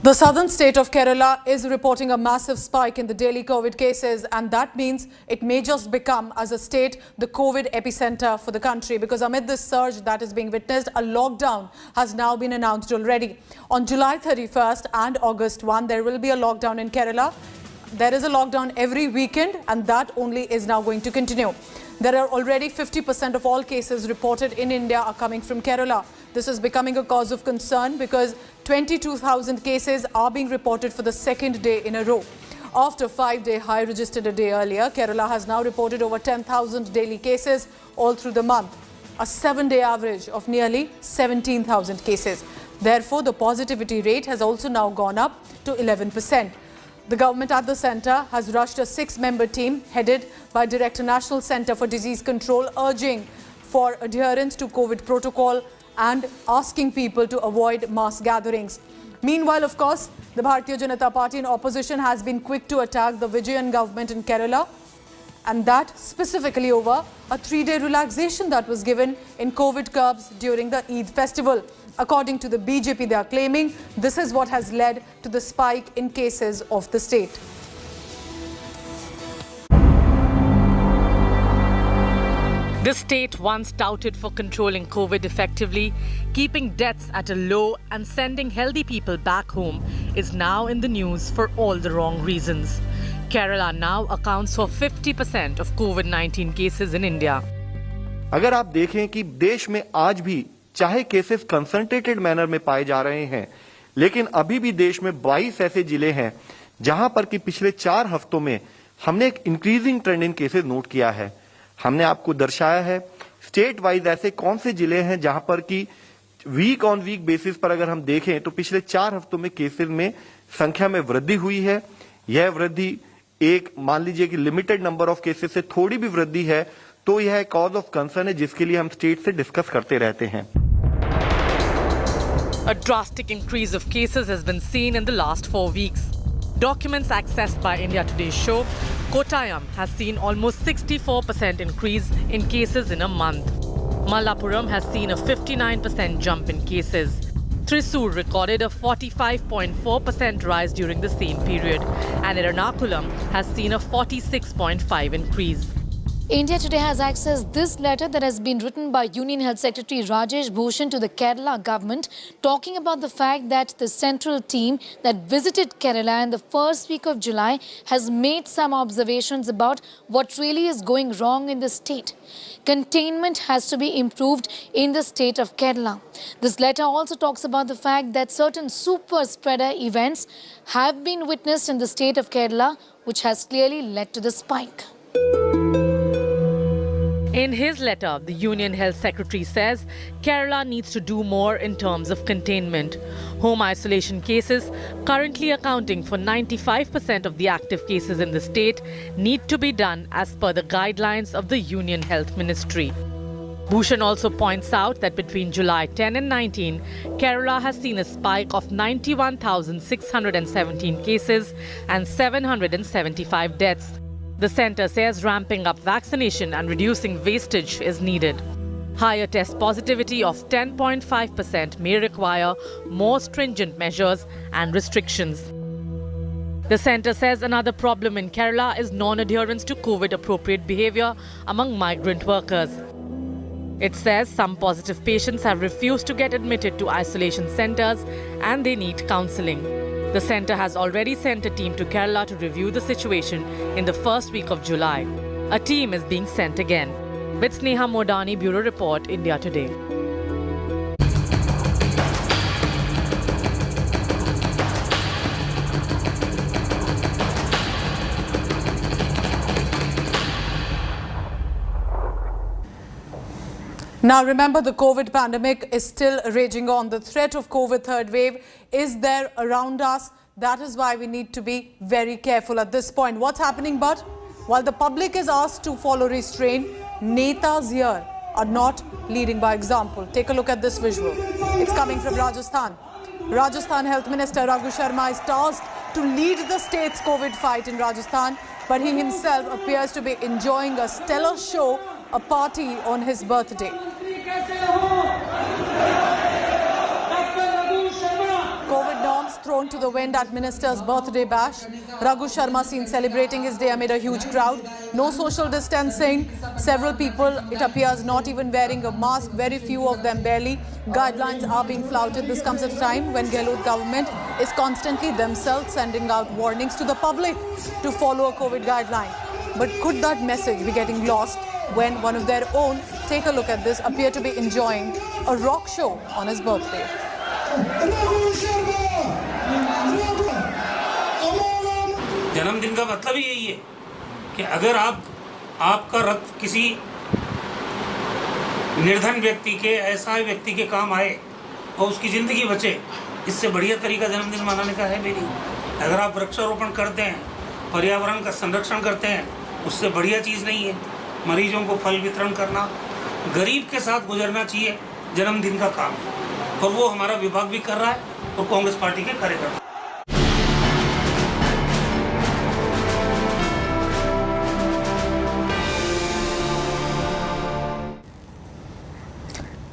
The southern state of Kerala is reporting a massive spike in the daily COVID cases, and that means it may just become, as a state, the COVID epicenter for the country, because amid this surge that is being witnessed, a lockdown has now been announced already. On July 31st and August 1, there will be a lockdown in Kerala. There is a lockdown every weekend, and that only is now going to continue. There are already 50% of all cases reported in India are coming from Kerala. This is becoming a cause of concern because 22,000 cases are being reported for the second day in a row. After a 5-day high registered a day earlier, Kerala has now reported over 10,000 daily cases all through the month, a 7-day average of nearly 17,000 cases. Therefore, the positivity rate has also now gone up to 11%. The government at the centre has rushed a 6-member team headed by Director National Centre for Disease Control, urging for adherence to COVID protocol and asking people to avoid mass gatherings. Meanwhile, of course, the Bharatiya Janata Party in opposition has been quick to attack the Vijayan government in Kerala, and that specifically over a 3-day relaxation that was given in COVID curbs during the Eid festival. According to the BJP, they are claiming this is what has led to the spike in cases of the state. The state, once touted for controlling COVID effectively, keeping deaths at a low and sending healthy people back home, is now in the news for all the wrong reasons. Kerala now accounts for 50% of COVID-19 cases in India. अगर आप देखें कि देश में आज भी चाहे cases concentrated manner में पाए जा रहे हैं, लेकिन अभी भी देश में 22 ऐसे जिले हैं जहां पर कि पिछले 4 हफ्तों में हमने एक इंक्रीजिंग ट्रेंड इन केसेस नोट किया है। हमने आपको दर्शाया है स्टेट वाइज ऐसे कौन से जिले हैं जहां पर कि वीक ऑन वीक बेसिस पर अगर हम देखें तो पिछले 4 हफ्तों में केसेस में संख्या में वृद्धि हुई है। यह वृद्धि एक मान लीजिए कि लिमिटेड नंबर ऑफ केसेस से थोड़ी भी वृद्धि है तो यह कॉज ऑफ कंसर्न है, जिसके लिए हम स्टेट से डिस्कस करते रहते हैं। A drastic increase of cases has been seen in the last 4 weeks. Documents accessed by India Today show Kottayam has seen almost 64% increase in cases in a month. Malappuram has seen a 59% jump in cases. Thrissur recorded a 45.4% rise during the same period, and Ernakulam has seen a 46.5% increase. India Today has accessed this letter that has been written by Union Health Secretary Rajesh Bhushan to the Kerala government, talking about the fact that the central team that visited Kerala in the first week of July has made some observations about what really is going wrong in the state. Containment has to be improved in the state of Kerala. This letter also talks about the fact that certain super spreader events have been witnessed in the state of Kerala, which has clearly led to the spike. In his letter, the Union Health Secretary says Kerala needs to do more in terms of containment. Home isolation cases, currently accounting for 95% of the active cases in the state, need to be done as per the guidelines of the Union Health Ministry. Bhushan also points out that between July 10 and 19, Kerala has seen a spike of 91,617 cases and 775 deaths. The centre says ramping up vaccination and reducing wastage is needed. Higher test positivity of 10.5% may require more stringent measures and restrictions. The centre says another problem in Kerala is non-adherence to COVID-appropriate behaviour among migrant workers. It says some positive patients have refused to get admitted to isolation centres and they need counselling. The centre has already sent a team to Kerala to review the situation in the first week of July. A team is being sent again. With Sneha Modani, Bureau Report, India Today. Now remember, the COVID pandemic is still raging on. The threat of COVID third wave is there around us. That is why we need to be very careful at this point. What's happening, but while the public is asked to follow restraint, netas here are not leading by example. Take a look at this visual. It's coming from Rajasthan. Rajasthan Health Minister Raghu Sharma is tasked to lead the state's COVID fight in Rajasthan, but he himself appears to be enjoying a stellar show, a party on his birthday. COVID norms thrown thrown to the wind at Minister's birthday bash. Raghu Sharma seen celebrating his day amid a huge crowd. No social distancing. Several people, it appears, not even wearing a mask. Very few of them barely. Guidelines are being flouted. This comes at a time when Gehlot government is constantly themselves sending out warnings to the public to follow a COVID guideline. But could that message be getting lost when one of their own, take a look at this, appear to be enjoying a rock show on his birthday? जन्मदिन का मतलब ही यही है कि अगर आपका रक्त किसी निर्धन व्यक्ति के, ऐसा व्यक्ति के काम आए और उसकी ज़िंदगी बचे, इससे बढ़िया तरीका जन्मदिन मनाने का है भी नहीं। अगर आप वृक्षारोपण करते हैं, पर्यावरण का संरक्षण करते हैं, उससे बढ़िया चीज़ नहीं है। मरीजों को फल वितरण करना, गरीब के साथ गुजरना चाहिए जन्मदिन का काम, और वो हमारा विभाग भी कर रहा है और कांग्रेस पार्टी के कार्यकर्ता।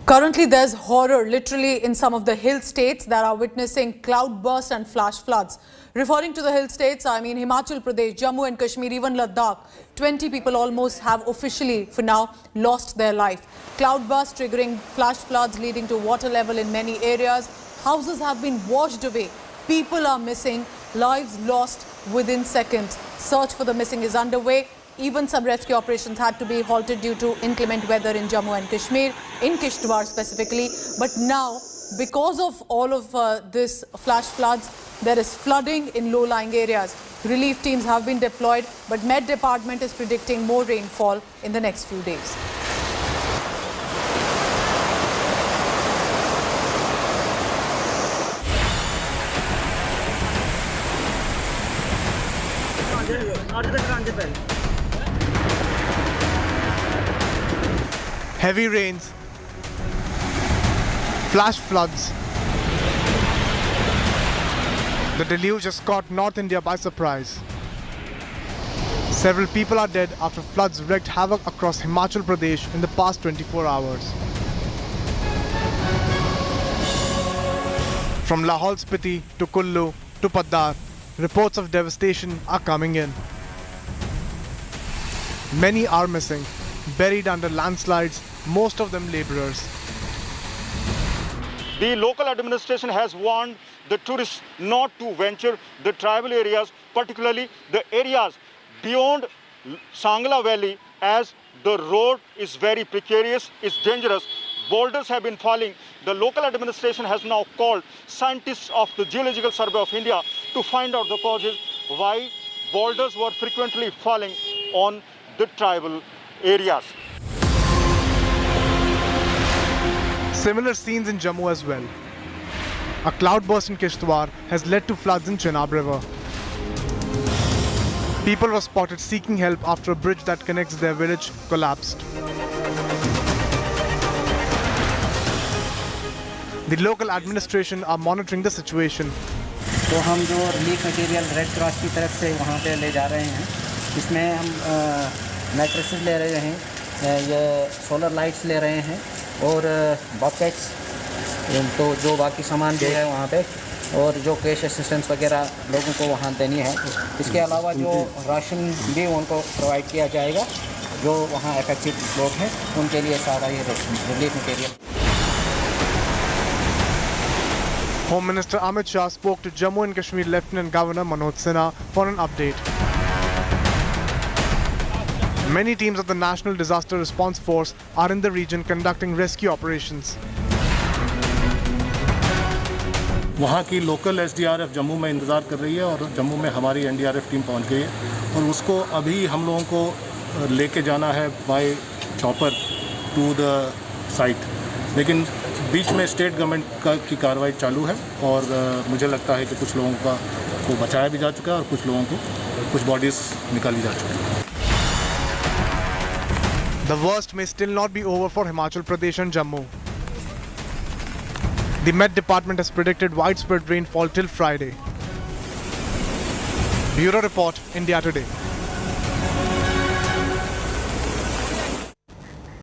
Currently, there's horror literally in some of the hill states that are witnessing cloudburst and flash floods. Referring to the hill states, I mean Himachal Pradesh, Jammu and Kashmir, even Ladakh. 20 people almost have officially, for now, lost their life. Cloudburst triggering flash floods leading to water level in many areas. Houses have been washed away. People are missing. Lives lost within seconds. Search for the missing is underway. Even some rescue operations had to be halted due to inclement weather in Jammu and Kashmir, in Kishtwar specifically. But now, because of all of this flash floods, there is flooding in low-lying areas. Relief teams have been deployed, but Met Department is predicting more rainfall in the next few days. Heavy rains, flash floods. The deluge has caught North India by surprise. Several people are dead after floods wreaked havoc across Himachal Pradesh in the past 24 hours. From Lahaul Spiti to Kullu to Paddar, reports of devastation are coming in. Many are missing, buried under landslides, most of them laborers. The local administration has warned the tourists not to venture the tribal areas, particularly the areas beyond Sangla Valley, as the road is very precarious, it's dangerous. Boulders have been falling. The local administration has now called scientists of the Geological Survey of India to find out the causes why boulders were frequently falling on the tribal areas. Similar scenes in Jammu as well. A cloudburst in Kishtwar has led to floods in Chenab River. People were spotted seeking help after a bridge that connects their village collapsed. The local administration are monitoring the situation. तो हम जो relief material red cross की तरफ से वहाँ पे ले जा रहे हैं, इसमें हम मैट्रेसेस ले रहे हैं, ये सोलर लाइट्स ले रहे हैं और बकेट्स, तो जो बाकी सामान भी है वहाँ पे, और जो कैश असिस्टेंस वगैरह लोगों को वहाँ देनी है। इसके अलावा जो राशन भी उनको प्रोवाइड किया जाएगा, जो वहाँ अफेक्टेड लोग हैं उनके लिए सारा ये relief material. Home Minister Amit Shah spoke to Jammu and Kashmir Lieutenant Governor Manoj Sinha for an update. Many teams of the National Disaster Response Force are in the region conducting rescue operations. वहाँ की local SDRF Jammu में इंतज़ार कर रही है और जम्मू में हमारी एनडीआरएफ टीम पहुँच गई है और उसको अभी हम लोगों को लेके जाना है by chopper to the site, लेकिन बीच में स्टेट गवर्नमेंट की कार्रवाई चालू है और मुझे लगता है कि कुछ लोगों को बचाया भी जा चुका है और कुछ बॉडीज़ निकाली जा चुकी हैं। The worst may still not be over for Himachal Pradesh and Jammu. The Met Department has predicted widespread rainfall till Friday. Bureau Report, India Today.